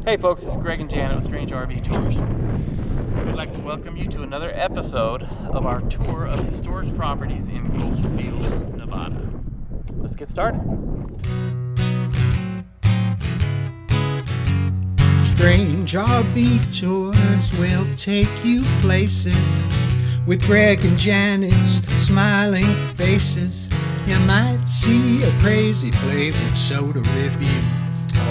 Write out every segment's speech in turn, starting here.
Hey folks, it's Greg and Janet with Strange RV Tours. We'd like to welcome you to another episode of our tour of historic properties in Goldfield, Nevada. Let's get started. Strange RV Tours will take you places with Greg and Janet's smiling faces. You might see a crazy flavored soda review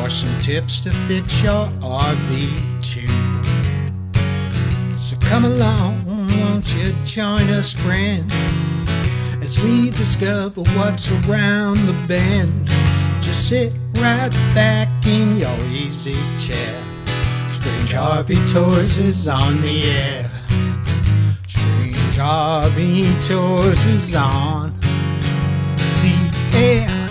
or some tips to fix your RV too. So come along, won't you join us, friend, as we discover what's around the bend. Just sit right back in your easy chair. Strange RV Tours is on the air. Strange RV Tours is on the air.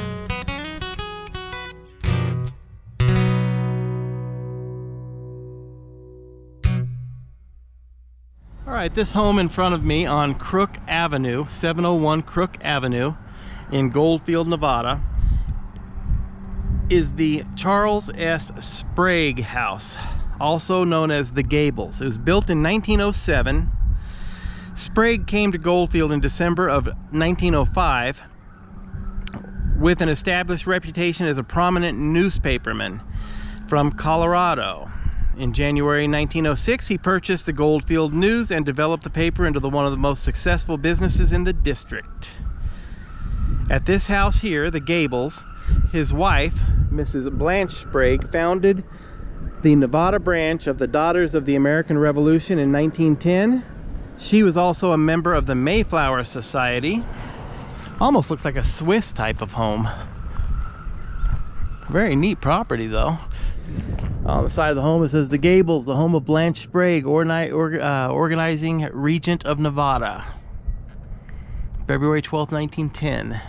Alright, this home in front of me on Crook Avenue, 701 Crook Avenue in Goldfield, Nevada, is the Charles S. Sprague House, also known as the Gables. It was built in 1907. Sprague came to Goldfield in December of 1905 with an established reputation as a prominent newspaperman from Colorado. In January 1906, he purchased the Goldfield News and developed the paper into one of the most successful businesses in the district. At this house here, the Gables, his wife, Mrs. Blanche Sprague, founded the Nevada branch of the Daughters of the American Revolution in 1910. She was also a member of the Mayflower Society. Almost looks like a Swiss type of home. Very neat property though. On the side of the home it says the Gables, the home of Blanche Sprague, organizing regent of Nevada, February 12th, 1910.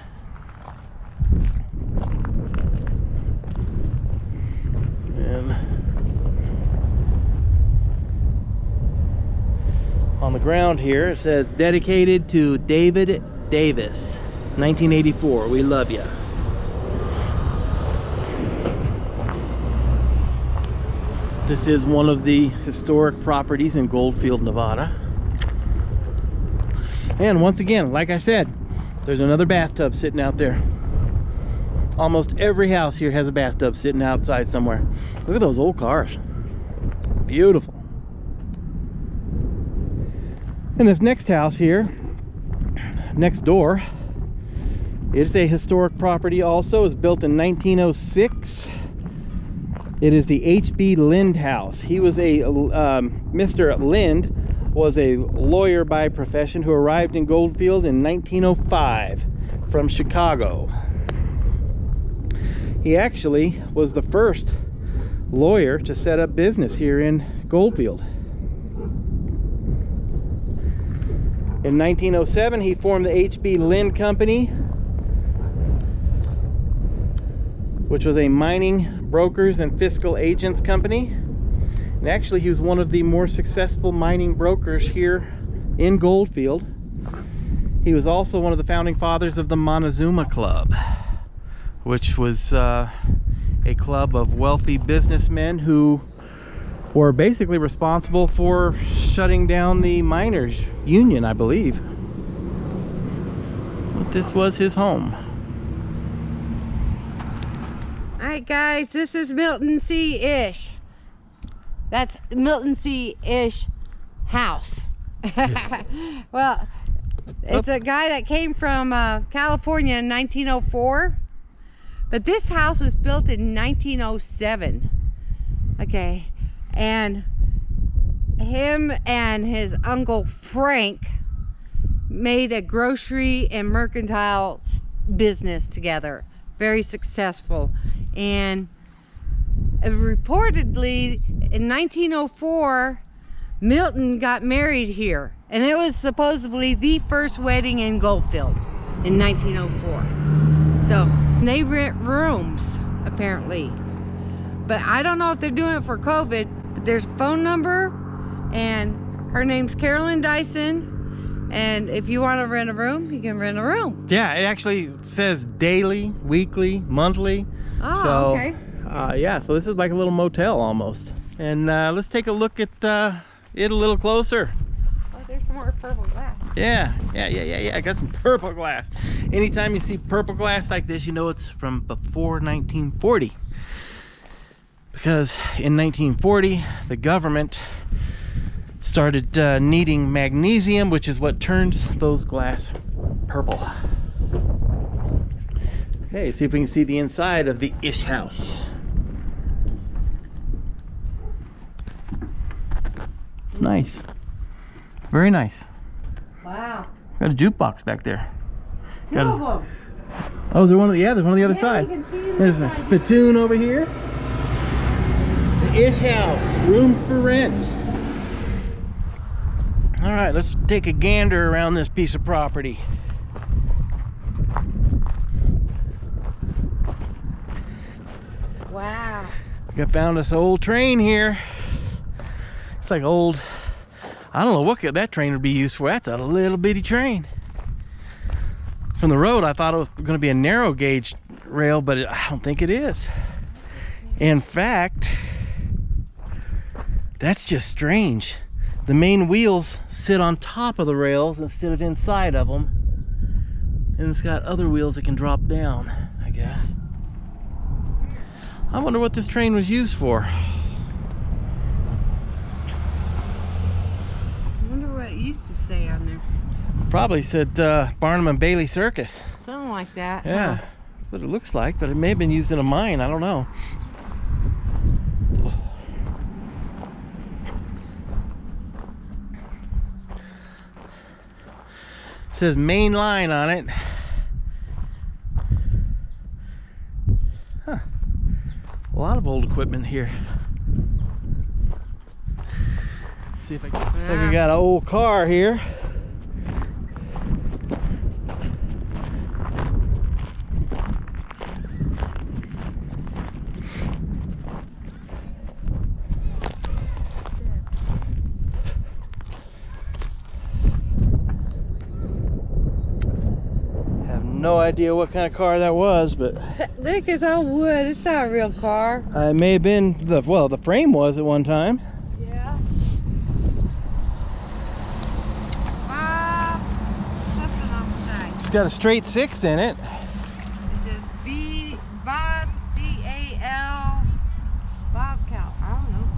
And on the ground here it says dedicated to David Davis, 1984. We love you. This is one of the historic properties in Goldfield, Nevada. And once again, like I said, there's another bathtub sitting out there. Almost every house here has a bathtub sitting outside somewhere. Look at those old cars. Beautiful. And this next house here, next door, it's a historic property also. It's built in 1906. It is the H.B. Lind House. He was Mr. Lind was a lawyer by profession who arrived in Goldfield in 1905 from Chicago. He actually was the first lawyer to set up business here in Goldfield. In 1907, he formed the H.B. Lind Company, which was a mining brokers and fiscal agents company. And actually he was one of the more successful mining brokers here in Goldfield. He was also one of the founding fathers of the Montezuma Club, which was a club of wealthy businessmen who were basically responsible for shutting down the miners' union, I believe. But this was his home. Alright guys, this is Milton C. Ish. That's Milton C. Ish house. Well, it's a guy that came from California in 1904. But this house was built in 1907. Okay. And him and his uncle Frank made a grocery and mercantile business together. Very successful. And reportedly in 1904 Milton got married here, and it was supposedly the first wedding in Goldfield in 1904. So they rent rooms apparently, but I don't know if they're doing it for COVID. But there's a phone number, and her name's Carolyn Dyson. And if you want to rent a room, you can rent a room. Yeah, it actually says daily, weekly, monthly. Oh, so, okay. Yeah, so this is like a little motel almost. And let's take a look at it a little closer. Oh, there's some more purple glass. Yeah. I got some purple glass. Anytime you see purple glass like this, you know it's from before 1940. Because in 1940, the government started needing magnesium, which is what turns those glass purple. Okay, see if we can see the inside of the ish house. It's nice. It's very nice. Wow. Got a jukebox back there. Two of them. Oh, is there one? Yeah, there's one on the other side. You can see them There's a inside. spittoon over here. The ish house, rooms for rent. All right, let's take a gander around this piece of property. Wow. We found this old train here. It's like old, I don't know what that train would be used for. That's a little bitty train. From the road, I thought it was going to be a narrow gauge rail, but I don't think it is. In fact, that's just strange. The main wheels sit on top of the rails instead of inside of them. And it's got other wheels that can drop down, I guess. I wonder what this train was used for. I wonder what it used to say on there. Probably said Barnum and Bailey Circus. Something like that. Yeah, that's what it looks like, but it may have been used in a mine. I don't know. It says main line on it. Huh. A lot of old equipment here. See if I can. Looks like I got an old car here. No idea what kind of car that was, but Look, it's all wood. It's not a real car. it may have been the frame was at one time. Yeah. Something on the side. It's got a straight 6 in it. It says Bob C-A-L Bobcat. I don't know.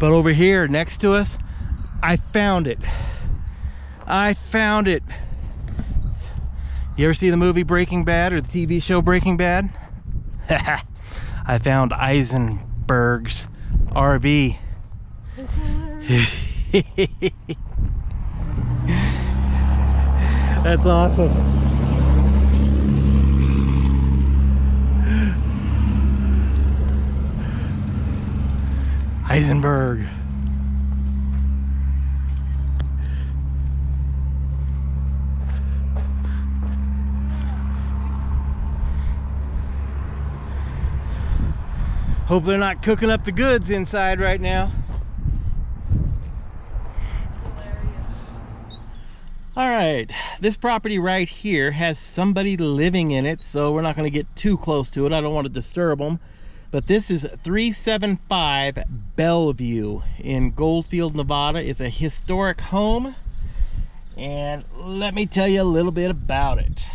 But over here next to us, I found it. I found it. You ever see the movie Breaking Bad or the TV show Breaking Bad? I found Eisenberg's RV. That's awesome. Eisenberg. Hope they're not cooking up the goods inside right now. All right, this property right here has somebody living in it, so we're not going to get too close to it. I don't want to disturb them. But this is 375 Bellevue in Goldfield, Nevada. It's a historic home, and let me tell you a little bit about it.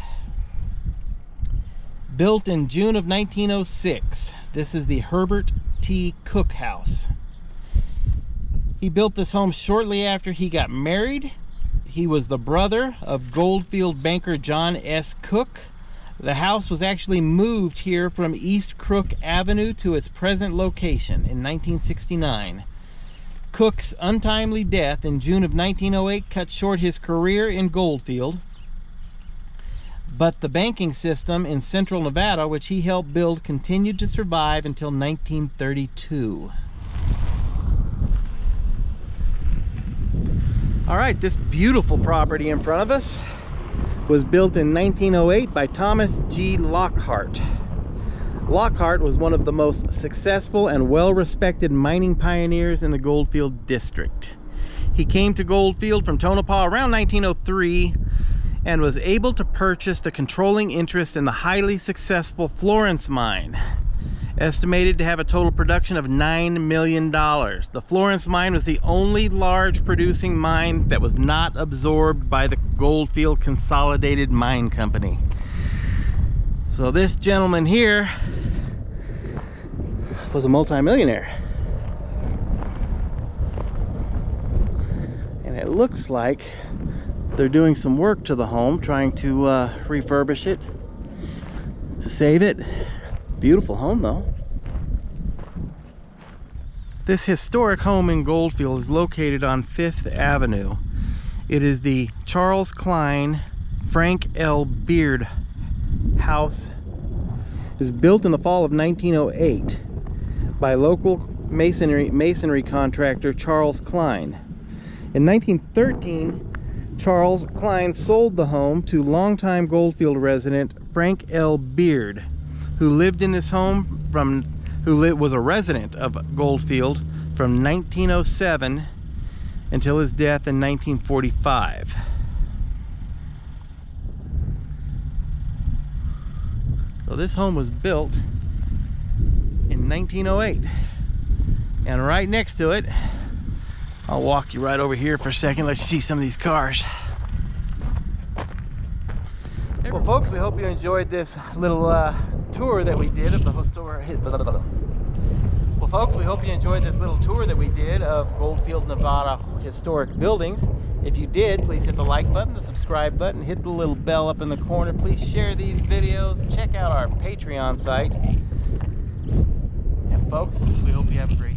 Built in June of 1906. This is the Herbert T. Cook House. He built this home shortly after he got married. He was the brother of Goldfield banker John S. Cook. The house was actually moved here from East Crook Avenue to its present location in 1969. Cook's untimely death in June of 1908 cut short his career in Goldfield. But the banking system in central Nevada, which he helped build, continued to survive until 1932. All right, this beautiful property in front of us was built in 1908 by Thomas G. Lockhart. Lockhart was one of the most successful and well-respected mining pioneers in the Goldfield district. He came to Goldfield from Tonopah around 1903 and was able to purchase the controlling interest in the highly successful Florence mine. estimated to have a total production of $9 million. The Florence mine was the only large producing mine that was not absorbed by the Goldfield Consolidated Mine Company. So this gentleman here was a multimillionaire. And it looks like they're doing some work to the home, trying to refurbish it, to save it. Beautiful home though. This historic home in Goldfield is located on 5th Avenue. It is the Charles Klein Frank L. Beard house. It was built in the fall of 1908 by local masonry contractor Charles Klein. In 1913, Charles Klein sold the home to longtime Goldfield resident Frank L. Beard, who lived in this home was a resident of Goldfield from 1907 until his death in 1945. So this home was built in 1908, and right next to it, I'll walk you right over here for a second, let you see some of these cars. Well folks, we hope you enjoyed this little tour that we did of the Goldfield, Nevada historic buildings. If you did, please hit the like button, the subscribe button, hit the little bell up in the corner. Please share these videos, check out our Patreon site. And folks, we hope you have a great day.